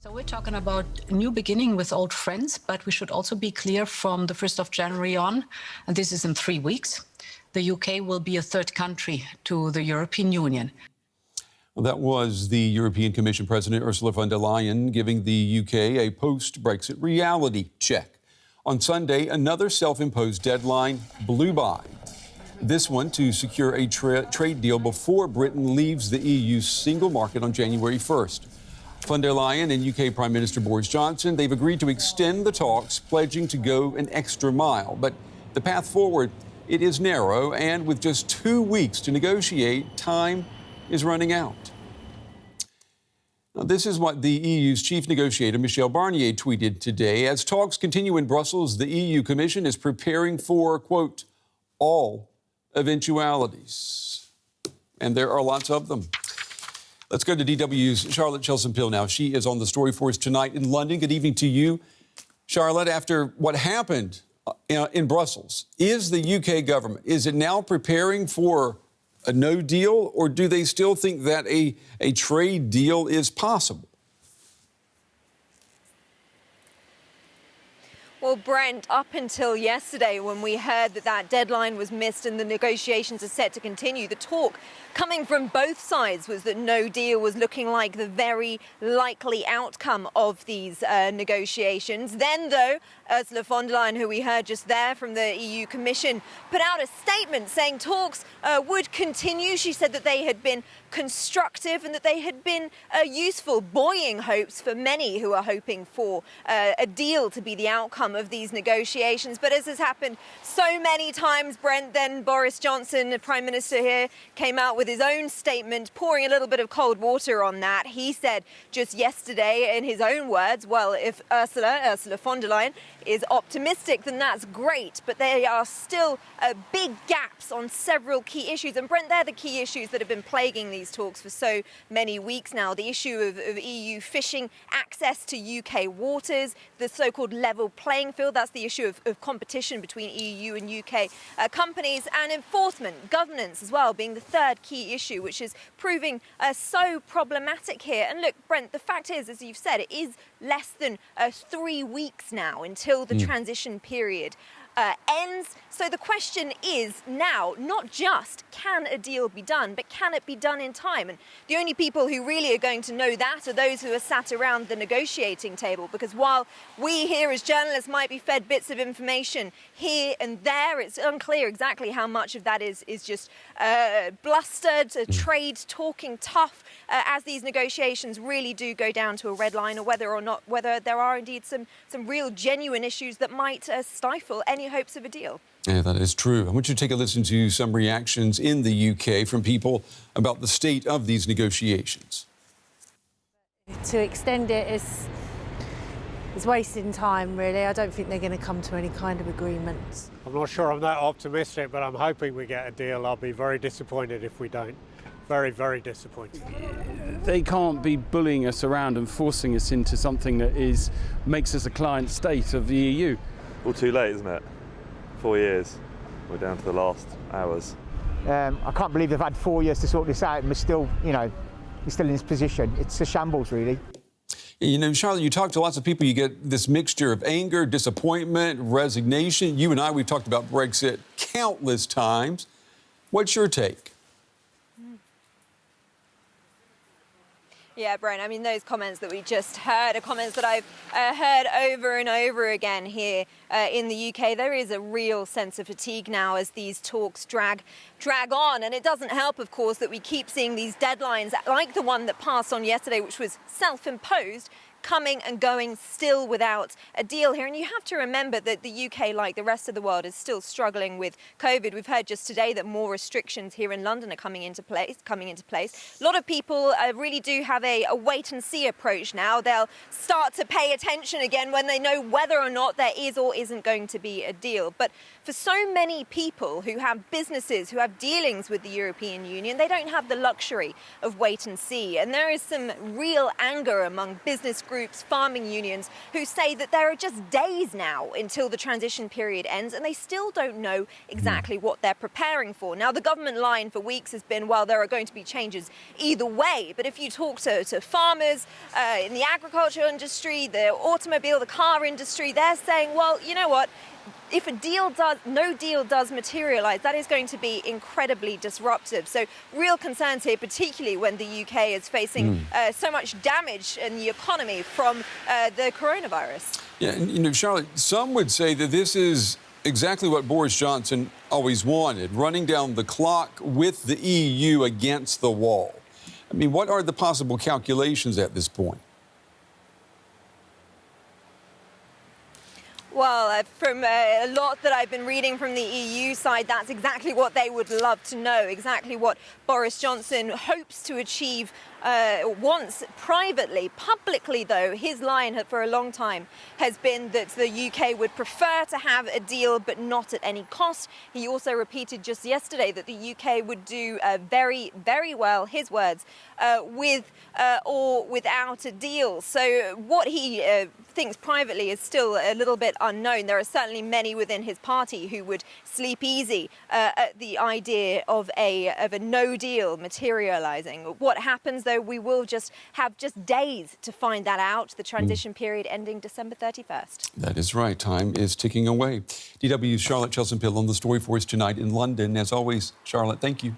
So we're talking about a new beginning with old friends, but we should also be clear from the 1st of January on, and this is in 3 weeks, the UK will be a third country to the European Union. Well, that was the European Commission President Ursula von der Leyen giving the UK a post-Brexit reality check. On Sunday, another self-imposed deadline blew by. This one to secure a trade deal before Britain leaves the EU's single market on January 1st. Von der Leyen and UK Prime Minister Boris Johnson, they've agreed to extend the talks, pledging to go an extra mile. But the path forward, it is narrow, and with just 2 weeks to negotiate, time is running out. Now, this is what the EU's chief negotiator, Michel Barnier, tweeted today. As talks continue in Brussels, the EU Commission is preparing for, quote, all eventualities. And there are lots of them. Let's go to DW's Charlotte Chelsom-Pillow now. She is on the story for us tonight in London. Good evening to you. Charlotte, after what happened in Brussels, is the UK government, is it now preparing for a no deal, or do they still think that a trade deal is possible? Well, Brent, up until yesterday when we heard that deadline was missed and the negotiations are set to continue, the talk coming from both sides was that no deal was looking like the very likely outcome of these negotiations. Then, though, Ursula von der Leyen, who we heard just there from the EU Commission, put out a statement saying talks would continue. She said that they had been constructive and that they had been useful, buoying hopes for many who are hoping for a deal to be the outcome of these negotiations. But as has happened so many times, Brent, then Boris Johnson, the Prime Minister here, came out with his own statement, pouring a little bit of cold water on that. He said just yesterday, in his own words, well, if Ursula von der Leyen is optimistic, then that's great. But there are still big gaps on several key issues. And Brent, they're the key issues that have been plaguing these talks for so many weeks now. The issue of EU fishing, access to UK waters, the so-called level playing field. That's the issue of competition between EU and UK companies, and enforcement, governance as well, being the third key issue, which is proving so problematic here. And look, Brent, the fact is, as you've said, it is less than 3 weeks now until the transition period ends. So the question is now not just can a deal be done, but can it be done in time? And the only people who really are going to know that are those who are sat around the negotiating table, because while we here as journalists might be fed bits of information here and there, it's unclear exactly how much of that is just blustered, trade talking tough as these negotiations really do go down to a red line, or whether there are indeed some real genuine issues that might stifle any hopes of a deal. Yeah, that is true. I want you to take a listen to some reactions in the UK from people about the state of these negotiations. To extend it is wasting time, really. I don't think they're going to come to any kind of agreement. I'm not sure I'm that optimistic, but I'm hoping we get a deal. I'll be very disappointed if we don't. Very, very disappointed. They can't be bullying us around and forcing us into something that makes us a client state of the EU. All too late, isn't it? 4 years. We're down to the last hours. I can't believe they've had 4 years to sort this out and we're still, he's still in this position. It's a shambles, really. You know, Charlotte, you talk to lots of people, you get this mixture of anger, disappointment, resignation. You and I, we've talked about Brexit countless times. What's your take? Yeah, Brent, I mean, those comments that we just heard are comments that I've heard over and over again here in the UK. There is a real sense of fatigue now as these talks drag on. And it doesn't help, of course, that we keep seeing these deadlines like the one that passed on yesterday, which was self-imposed, coming and going still without a deal here. And you have to remember that the UK, like the rest of the world, is still struggling with COVID. We've heard just today that more restrictions here in London are coming into place. A lot of people really do have a wait and see approach now. They'll start to pay attention again when they know whether or not there is or isn't going to be a deal. But for so many people who have businesses, who have dealings with the European Union, they don't have the luxury of wait and see. And there is some real anger among business groups groups, farming unions, who say that there are just days now until the transition period ends, and they still don't know exactly what they're preparing for. Now, the government line for weeks has been, well, there are going to be changes either way. But if you talk to farmers in the agriculture industry, the automobile, the car industry, they're saying, well, you know what? If no deal does materialise, that is going to be incredibly disruptive. So real concerns here, particularly when the UK is facing so much damage in the economy from the coronavirus. Yeah, and Charlotte, some would say that this is exactly what Boris Johnson always wanted, running down the clock with the EU against the wall. I mean, what are the possible calculations at this point? Well, from a lot that I've been reading from the EU side, that's exactly what they would love to know, exactly what Boris Johnson hopes to achieve wants privately. Publicly, though, his line for a long time has been that the UK would prefer to have a deal, but not at any cost. He also repeated just yesterday that the UK would do very, very well, his words, with or without a deal. So what he thinks privately is still a little bit unknown. There are certainly many within his party who would sleep easy at the idea of a no deal materialising. What happens, though, we will just have days to find that out, the transition period ending December 31st. That is right. Time is ticking away. DW's Charlotte Chelsom-Pillow on the story for us tonight in London. As always, Charlotte, thank you.